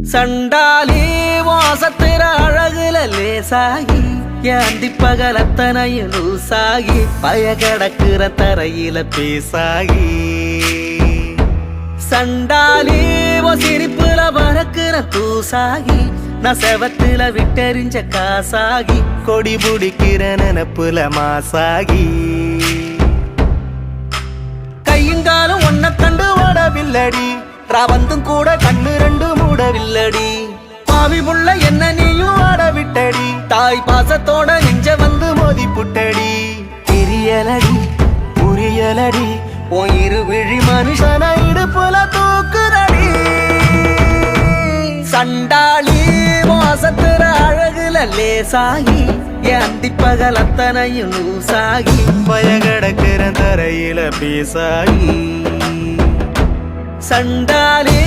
சண்டாலி வாசத்திர அழகுல லேசாகி ஏந்தி பகலத்தனையும் லூசாகி பய கிடக்குற தரையில பேசாகி சண்டாலி சிரிப்புல பறக்குற தூசாகி நான் செவத்துல விட்டெறிஞ்ச காசாகி கொடி புடிக்கிற நினப்புல மாசாகி கையுங்காலும் ஒன்ன கண்டு ஓடவில்லடி ராவந்தும் கூட கண்ணு ரெண்டு மூடவில்லடி பாவி புள்ள என்ன நீயும் ஆட விட்டடி தாய் பாசத்தோட நெஞ்ச வந்து மோதி புட்டடி தெரியலடி புரியலடி உன் இருவிழி மனுஷன இடுப்புல தூக்குதடி சண்டாளி மோசத்துற அழகுல லேசாகி ஏந்தி பகலத்தனையும் லூசாகி பயகடக்கிற தரையில பேசாகி சண்டாளி